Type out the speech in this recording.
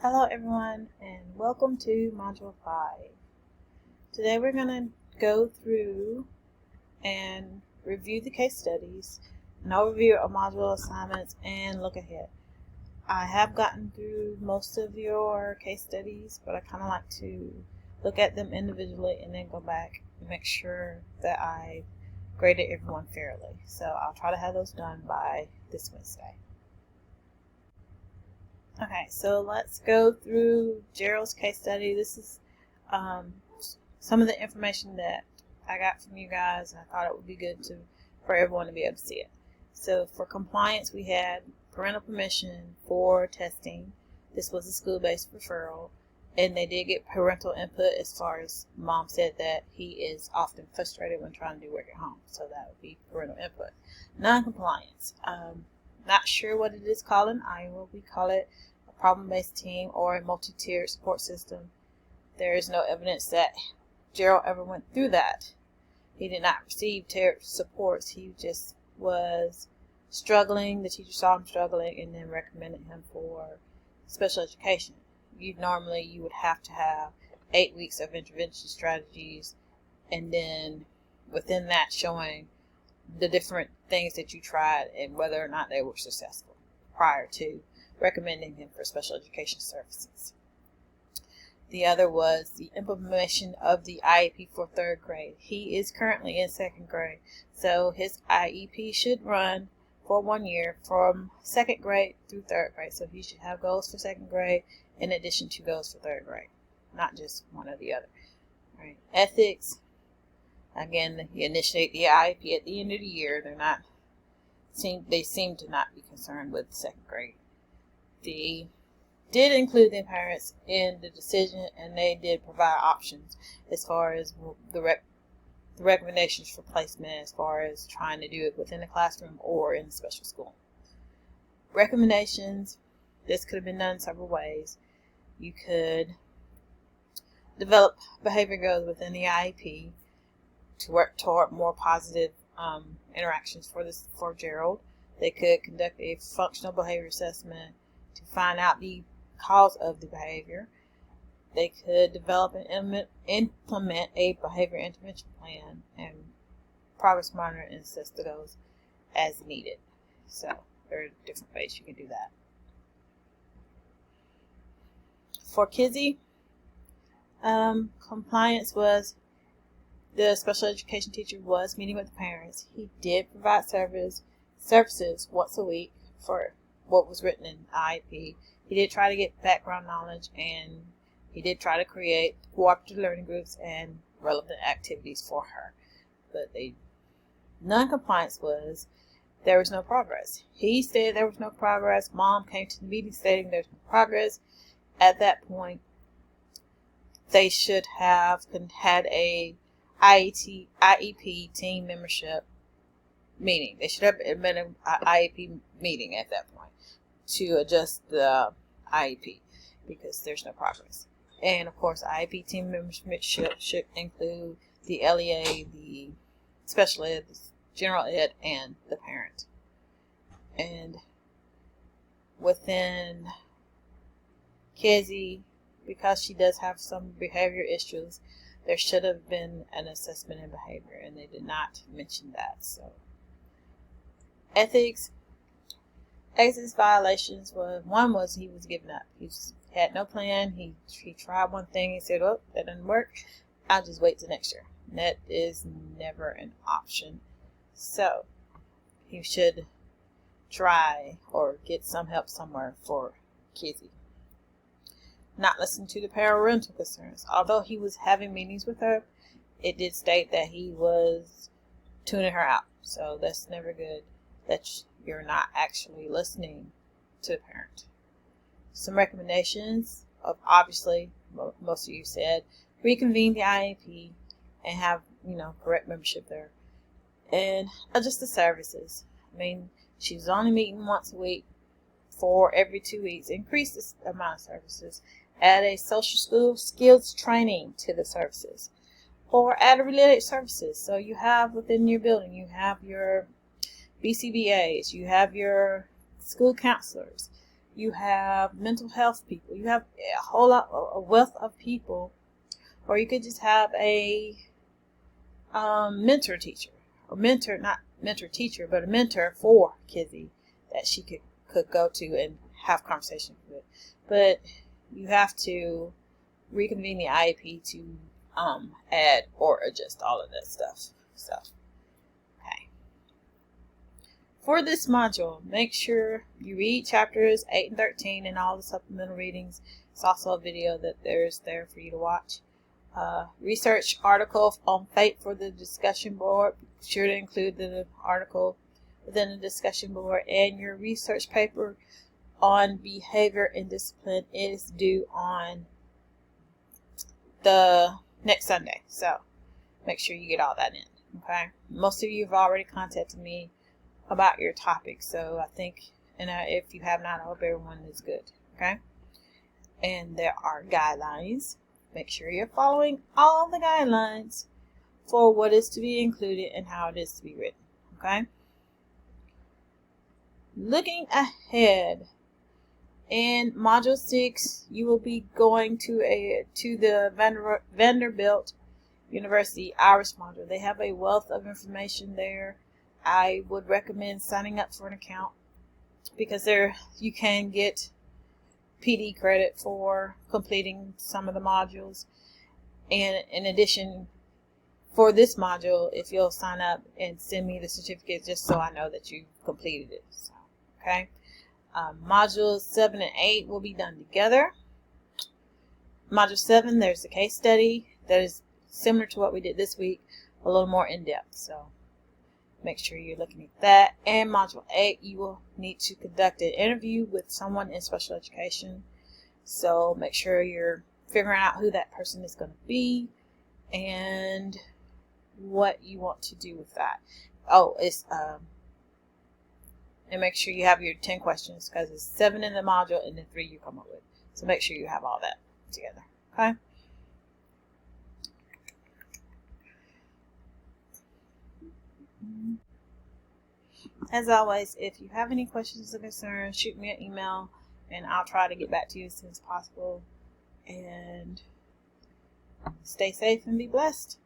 Hello everyone and welcome to Module 5. Today we're going to go through and review the case studies, an overview of module assignments, and look ahead. I have gotten through most of your case studies, but I kind of like to look at them individually and then go back and make sure that I graded everyone fairly. So I'll try to have those done by this Wednesday. Okay, so let's go through Gerald's case study. This is some of the information that I got from you guys, and I thought it would be good for everyone to be able to see it. So for compliance, we had parental permission for testing. This was a school-based referral, and they did get parental input as far as mom said that he is often frustrated when trying to do work at home. So that would be parental input. Non-compliance. Not sure what it is called in Iowa. We call it a problem-based team or a multi-tiered support system. There is no evidence that Gerald ever went through that. He did not receive tiered supports. He just was struggling. The teacher saw him struggling and then recommended him for special education. You would have to have 8 weeks of intervention strategies, and then within that showing the different things that you tried and whether or not they were successful prior to recommending him for special education services. The other was the implementation of the IEP for 3rd grade. He is currently in 2nd grade, so his IEP should run for 1 year from 2nd grade through 3rd grade. So he should have goals for 2nd grade in addition to goals for 3rd grade, not just one or the other. All right. Ethics. Again, you initiate the IEP at the end of the year. They seem to not be concerned with 2nd grade. They did include the parents in the decision, and they did provide options as far as the recommendations for placement, as far as trying to do it within the classroom or in the special school. Recommendations. This could have been done several ways. You could develop behavior goals within the IEP to work toward more positive interactions for Gerald. They could conduct a functional behavior assessment to find out the cause of the behavior. They could develop and implement a behavior intervention plan and progress monitor and assess the goals as needed. So there are different ways you can do that. For Kizzy, compliance was the special education teacher was meeting with the parents. He did provide services once a week for what was written in IEP. He did try to get background knowledge, and he did try to create cooperative learning groups and relevant activities for her. But the non-compliance was there was no progress. He said there was no progress. Mom came to the meeting stating there's no progress. At that point, they should have had a IEP team membership meeting. They should have been an IEP meeting at that point to adjust the IEP because there's no progress. And of course, IEP team membership should include the LEA, the special ed, the general ed, and the parent. And within Kizzy, because she does have some behavior issues, there should have been an assessment in behavior, and they did not mention that. So, ethics violations one was he was giving up. He had no plan. He tried one thing. He said, "Oh, that didn't work. I'll just wait till next year." And that is never an option. So, he should try or get some help somewhere for Kizzy. Not listen to the parental concerns. Although he was having meetings with her, it did state that he was tuning her out. So that's never good, that you're not actually listening to the parent. Some recommendations of, obviously, most of you said, reconvene the IEP and have, correct membership there. And adjust the services. I mean, she was only meeting once a week for every 2 weeks. Increase the amount of services. Add a social school skills training to the services, or add related services. So you have within your building, you have your BCBAs, you have your school counselors, You have mental health people. You have a whole lot, a wealth of people. Or you could just have a mentor teacher, or mentor, not mentor teacher, but a mentor for Kizzy that she could go to and have conversations with. But you have to reconvene the IEP to add or adjust all of that stuff. So, okay. For this module, make sure you read chapters 8 and 13 and all the supplemental readings. It's also a video that there's there for you to watch. Research article on fate for the discussion board. Be sure to include the article within the discussion board, and your research paper on behavior and discipline is due on the next Sunday. So make sure you get all that in. Okay. Most of you have already contacted me about your topic, so I think, and if you have not, I hope everyone is good. Okay. And there are guidelines. Make sure you're following all the guidelines for what is to be included and how it is to be written. Okay. Looking ahead, in Module 6, you will be going to the Vanderbilt University Irish module. They have a wealth of information there. I would recommend signing up for an account because there you can get PD credit for completing some of the modules. And in addition, for this module, if you'll sign up and send me the certificate just so I know that you've completed it. So, okay. Modules 7 and 8 will be done together. Module 7, there's a case study that is similar to what we did this week, a little more in-depth. So make sure you're looking at that. And Module 8, you will need to conduct an interview with someone in special education. So make sure you're figuring out who that person is going to be and what you want to do with that. Oh, it's and make sure you have your 10 questions because it's 7 in the module and then 3 you come up with. So make sure you have all that together. Okay. As always, if you have any questions or concerns, shoot me an email and I'll try to get back to you as soon as possible. And stay safe and be blessed.